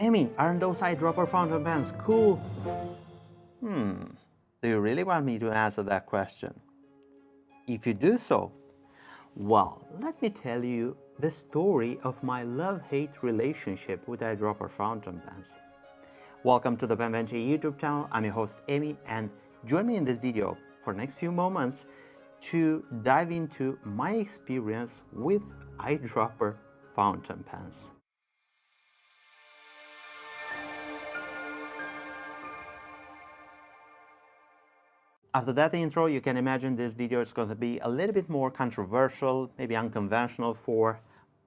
Amy, aren't those eyedropper fountain pens cool? Do you really want me to answer that question? If you do so, well, let me tell you the story of my love-hate relationship with eyedropper fountain pens. Welcome to the Pen Venture YouTube channel. I'm your host Amy, and join me in this video for the next few moments to dive into my experience with eyedropper fountain pens. After that intro, you can imagine this video is going to be a little bit more controversial, maybe unconventional for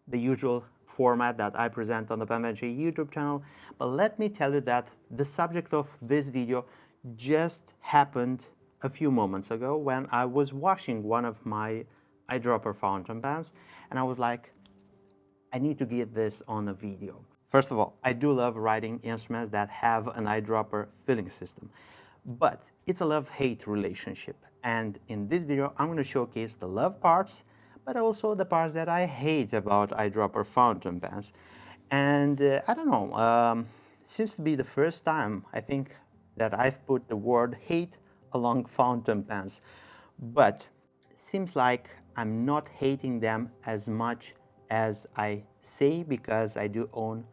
the usual format that I present on the Pen Venture YouTube channel. But let me tell you that the subject of this video just happened a few moments ago when I was washing one of my eyedropper fountain pens, and I was like, I need to get this on a video. First of all, I do love writing instruments that have an eyedropper filling system, but it's a love-hate relationship. And in this video, I'm going to showcase the love parts, but also the parts that I hate about eyedropper fountain pens. And I don't know, seems to be the first time, I think, that I've put the word hate along fountain pens. But it seems like I'm not hating them as much as I say, because I do own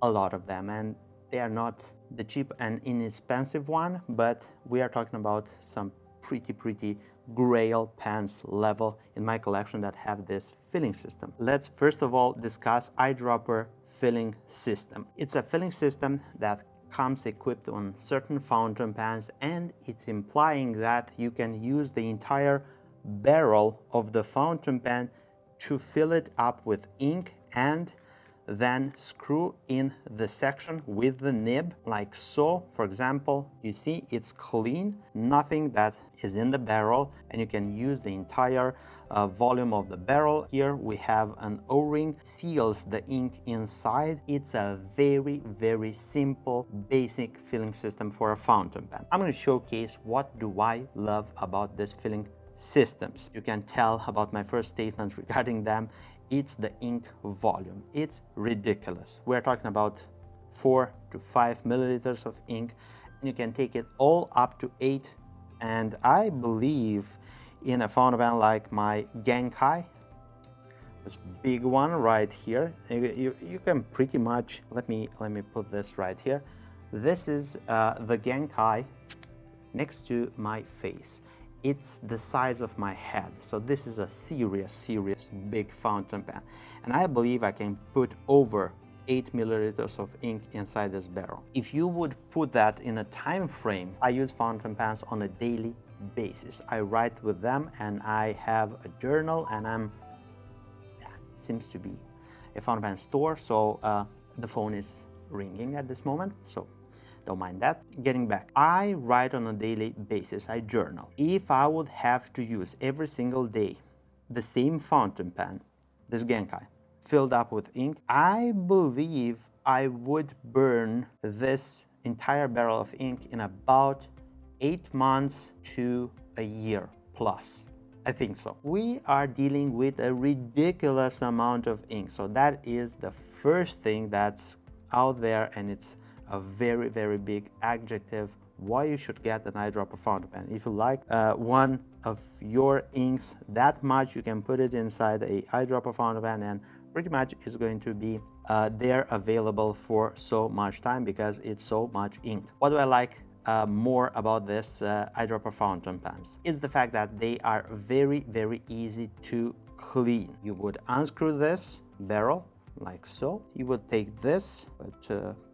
a lot of them, and they are not the cheap and inexpensive one, but we are talking about some pretty grail pens level in my collection that have this filling system. Let's first of all discuss eyedropper filling system. It's a filling system that comes equipped on certain fountain pens, and it's implying that you can use the entire barrel of the fountain pen to fill it up with ink and then screw in the section with the nib, like so. For example, you see it's clean, nothing that is in the barrel, and you can use the entire volume of the barrel. Here we have an O-ring, seals the ink inside. It's a very simple, basic filling system for a fountain pen. I'm going to showcase what do I love about this filling systems. You can tell about my first statement regarding them. It's the ink volume. It's ridiculous. We're talking about 4 to 5 milliliters of ink, and you can take it all up to 8. And I believe in a fountain pen like my Genkai, this big one right here, you can pretty much, let me put this right here. This is the Genkai next to my face. It's the size of my head, so this is a serious big fountain pen, and I believe I can put over 8 milliliters of ink inside this barrel. If you would put that in a time frame, I use fountain pens on a daily basis. I write with them, and I have a journal, and seems to be a fountain pen store, so the phone is ringing at this moment, so don't mind that. Getting back, I write on a daily basis, I journal. If I would have to use every single day the same fountain pen, this Genkai, filled up with ink, I believe I would burn this entire barrel of ink in about 8 months to a year plus. I think so. We are dealing with a ridiculous amount of ink, so that is the first thing that's out there, and it's a very big adjective why you should get an eyedropper fountain pen. If you like one of your inks that much, you can put it inside a eyedropper fountain pen, and pretty much it's going to be there available for so much time because it's so much ink. What do I like more about this eyedropper fountain pens? It's the fact that they are very easy to clean. You would unscrew this barrel like so. You would take this,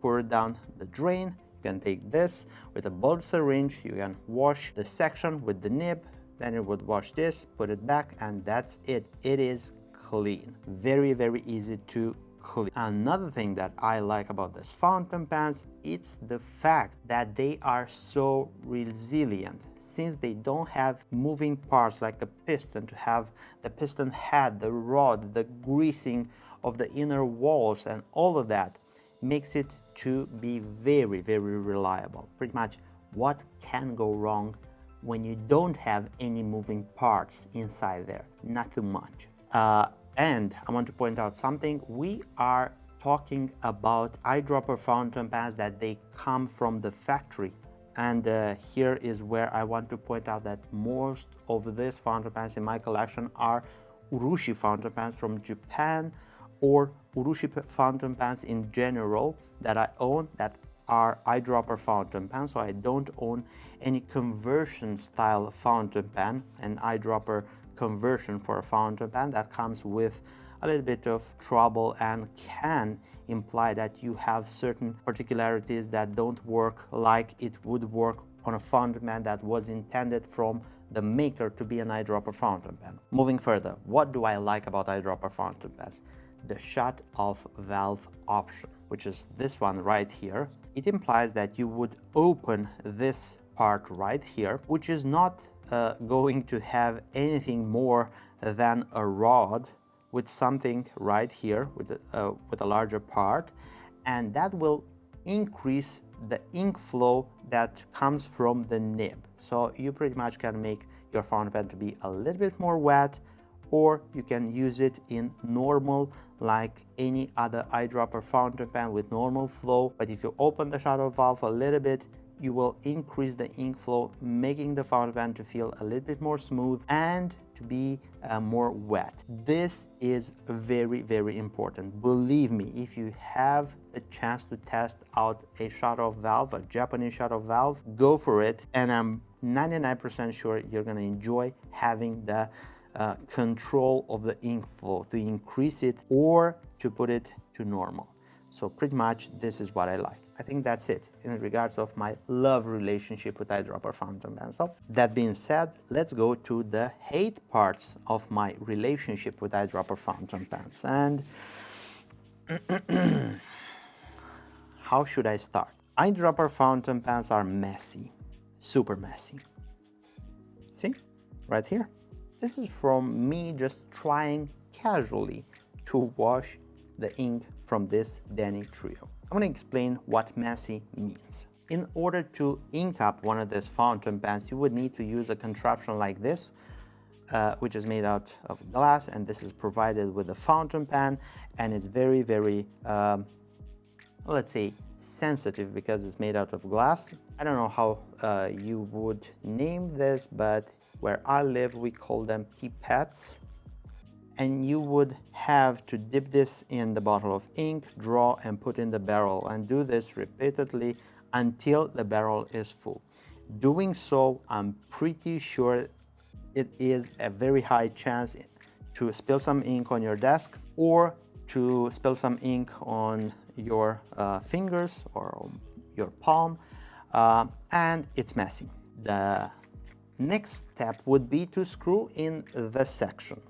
pour it down the drain. You can take this with a bulb syringe. You can wash the section with the nib. Then you would wash this, put it back, and that's it. It is clean. Very easy to clean. Another thing that I like about these fountain pens, it's the fact that they are so resilient. Since they don't have moving parts like a piston, to have the piston head, the rod, the greasing of the inner walls, and all of that makes it to be very reliable. Pretty much what can go wrong when you don't have any moving parts inside there? Not too much. And I want to point out something. We are talking about eyedropper fountain pens that they come from the factory. And here is where I want to point out that most of these fountain pens in my collection are urushi fountain pens from Japan, or urushi fountain pens in general that I own that are eyedropper fountain pens. So I don't own any conversion style fountain pen, an eyedropper conversion for a fountain pen that comes with a little bit of trouble and can imply that you have certain particularities that don't work like it would work on a fountain pen that was intended from the maker to be an eyedropper fountain pen. Moving further, what do I like about eyedropper fountain pens? The shut-off valve option, which is this one right here. It implies that you would open this part right here, which is not going to have anything more than a rod with something right here with a larger part, and that will increase the ink flow that comes from the nib. So you pretty much can make your fountain pen to be a little bit more wet, or you can use it in normal like any other eyedropper fountain pen with normal flow. But if you open the shutter valve a little bit, you will increase the ink flow, making the fountain pen to feel a little bit more smooth and to be more wet. This is very, very important. Believe me, if you have the chance to test out a shut-off valve, a Japanese shut-off valve, go for it. And I'm 99% sure you're gonna enjoy having the control of the ink flow, to increase it or to put it to normal. So pretty much this is what I like. I think that's it in regards of my love relationship with eyedropper fountain pens. So that being said, let's go to the hate parts of my relationship with eyedropper fountain pens. And how should I start? Eyedropper fountain pens are messy, super messy. See, right here. This is from me just trying casually to wash the ink from this Denny Trio. I'm going to explain what messy means. In order to ink up one of these fountain pens, you would need to use a contraption like this, which is made out of glass, and this is provided with a fountain pen, and it's very, very, let's say, sensitive because it's made out of glass. I don't know how you would name this, but where I live, we call them pipettes. And you would have to dip this in the bottle of ink, draw, and put in the barrel, and do this repeatedly until the barrel is full. Doing so, I'm pretty sure it is a very high chance to spill some ink on your desk, or to spill some ink on your fingers or your palm, and it's messy. The next step would be to screw in the section.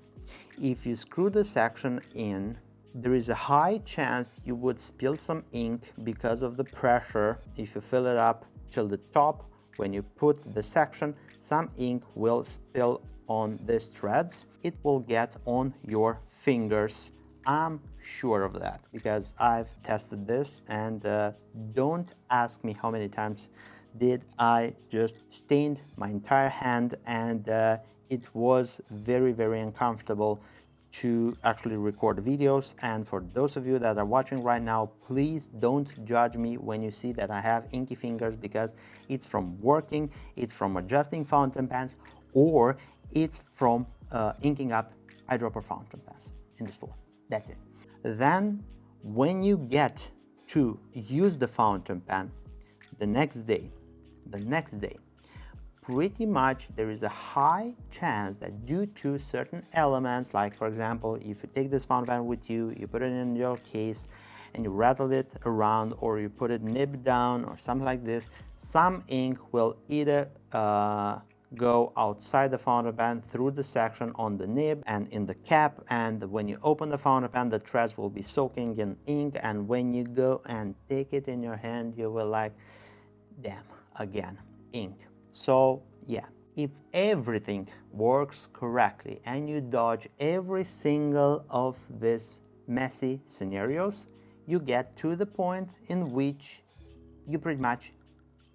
If you screw the section in, there is a high chance you would spill some ink because of the pressure. If you fill it up till the top, when you put the section, some ink will spill on these threads. It will get on your fingers. I'm sure of that because I've tested this, and don't ask me how many times did I just stained my entire hand, and it was very, very uncomfortable to actually record videos. And for those of you that are watching right now, please don't judge me when you see that I have inky fingers, because it's from working, it's from adjusting fountain pens, or it's from inking up eyedropper fountain pens in the store. That's it. Then when you get to use the fountain pen the next day, pretty much there is a high chance that due to certain elements, like for example, if you take this fountain pen with you, you put it in your case and you rattle it around, or you put it nib down or something like this, some ink will either go outside the fountain pen through the section on the nib and in the cap, and when you open the fountain pen, the threads will be soaking in ink, and when you go and take it in your hand, you will like, damn, again, ink. So yeah, if everything works correctly and you dodge every single of these messy scenarios, you get to the point in which you pretty much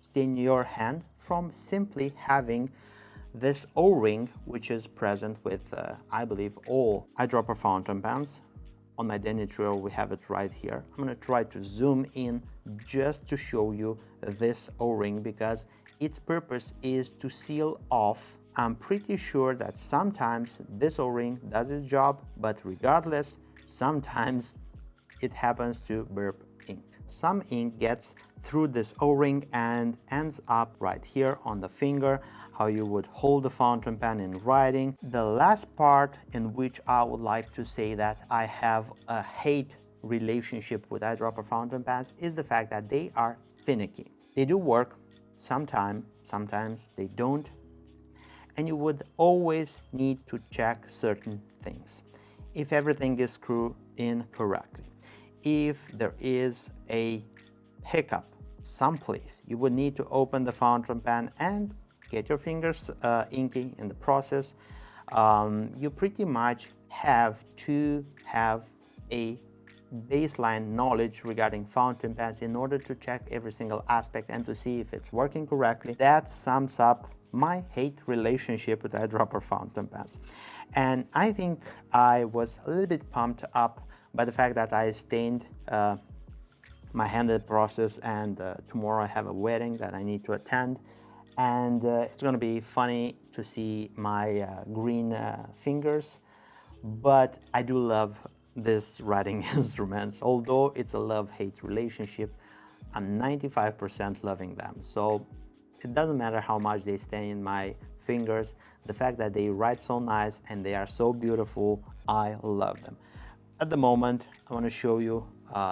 stain your hand from simply having this O-ring, which is present with, I believe, all eyedropper fountain pens on my Denny Trio, we have it right here. I'm going to try to zoom in just to show you this O-ring because its purpose is to seal off. I'm pretty sure that sometimes this O-ring does its job, but regardless, sometimes it happens to burp ink. Some ink gets through this O-ring and ends up right here on the finger, how you would hold the fountain pen in writing. The last part in which I would like to say that I have a hate relationship with eyedropper fountain pens is the fact that they are finicky. They do work sometimes they don't, and you would always need to check certain things. If everything is screwed in correctly, if there is a hiccup someplace, you would need to open the fountain pen and get your fingers inky in the process. You pretty much have to have a baseline knowledge regarding fountain pens in order to check every single aspect and to see if it's working correctly. That sums up my hate relationship with eyedropper fountain pens. And I think I was a little bit pumped up by the fact that I stained my handed process, and tomorrow I have a wedding that I need to attend, and it's going to be funny to see my green fingers. But I do love this writing instruments. Although it's a love-hate relationship, I'm 95% loving them. So it doesn't matter how much they stain in my fingers. The fact that they write so nice and they are so beautiful, I love them. At the moment, I want to show you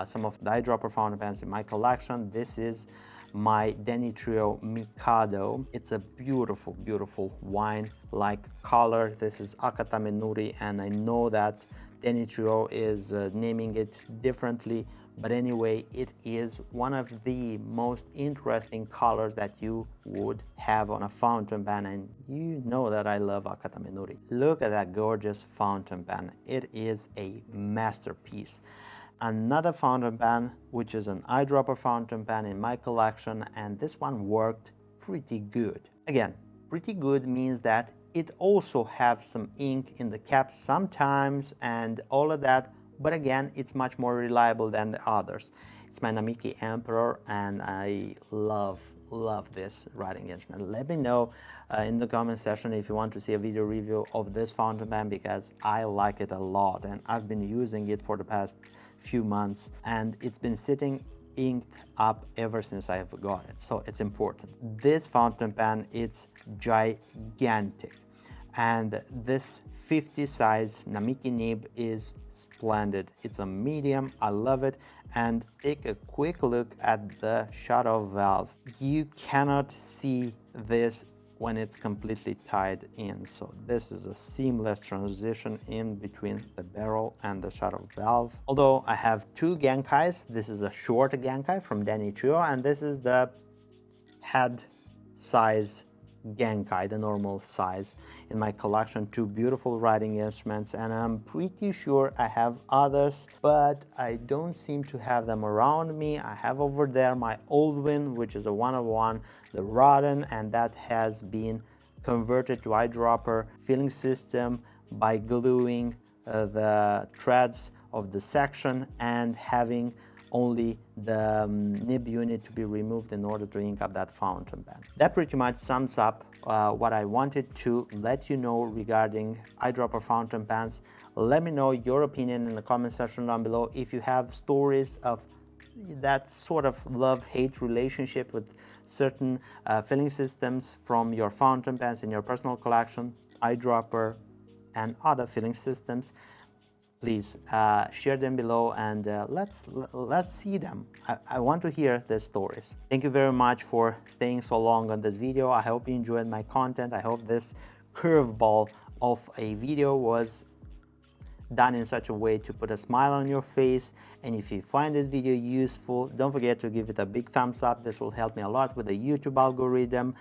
some of the eyedropper fountain pens in my collection. This is my Denny Trio Mikado. It's a beautiful, beautiful wine-like color. This is Akatame Nuri, and I know that Denny Trio is naming it differently, but anyway, it is one of the most interesting colors that you would have on a fountain pen, and you know that I love Akatame Nuri. Look at that gorgeous fountain pen. It is a masterpiece. Another fountain pen, which is an eyedropper fountain pen in my collection, and this one worked pretty good. Again, pretty good means that it also has some ink in the cap sometimes and all of that, but again, it's much more reliable than the others. It's my Namiki Emperor, and I love this writing instrument. Let me know in the comment section if you want to see a video review of this fountain pen, because I like it a lot and I've been using it for the past few months, and it's been sitting inked up ever since I have got it, so it's important. This fountain pen, it's gigantic, and this 50 size Namiki nib is splendid. It's a medium, I love it. And take a quick look at the shutter valve. You cannot see this when it's completely tied in, so this is a seamless transition in between the barrel and the shutter valve. Although I have two Genkais, this is a short Genkai from Denny Trio, and this is the head size Genkai, the normal size. In my collection, two beautiful writing instruments, and I'm pretty sure I have others, but I don't seem to have them around me. I have over there my old one, which is a 101, the Rodden, and that has been converted to eyedropper filling system by gluing the threads of the section and having only the nib unit to be removed in order to ink up that fountain pen. That pretty much sums up what I wanted to let you know regarding eyedropper fountain pens. Let me know your opinion in the comment section down below. If you have stories of that sort of love-hate relationship with certain filling systems from your fountain pens in your personal collection, eyedropper and other filling systems, please share them below, and let's see them. I want to hear the stories. Thank you very much for staying so long on this video. I hope you enjoyed my content. I hope this curveball of a video was done in such a way to put a smile on your face. And if you find this video useful, don't forget to give it a big thumbs up. This will help me a lot with the YouTube algorithm.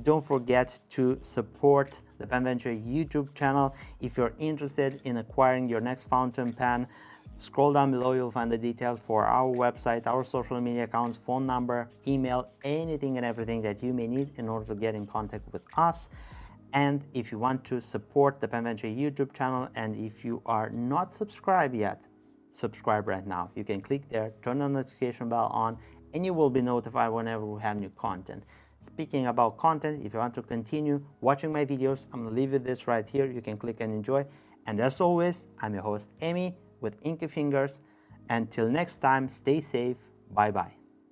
Don't forget to support the PenVenture YouTube channel. If you're interested in acquiring your next fountain pen, scroll down below, you'll find the details for our website, our social media accounts, phone number, email, anything and everything that you may need in order to get in contact with us. And if you want to support the PenVenture YouTube channel, and if you are not subscribed yet, subscribe right now. You can click there, turn the notification bell on, and you will be notified whenever we have new content. Speaking about content, if you want to continue watching my videos, I'm going to leave you this right here. You can click and enjoy. And as always, I'm your host, Amy, with Inky Fingers. Until next time, stay safe. Bye-bye.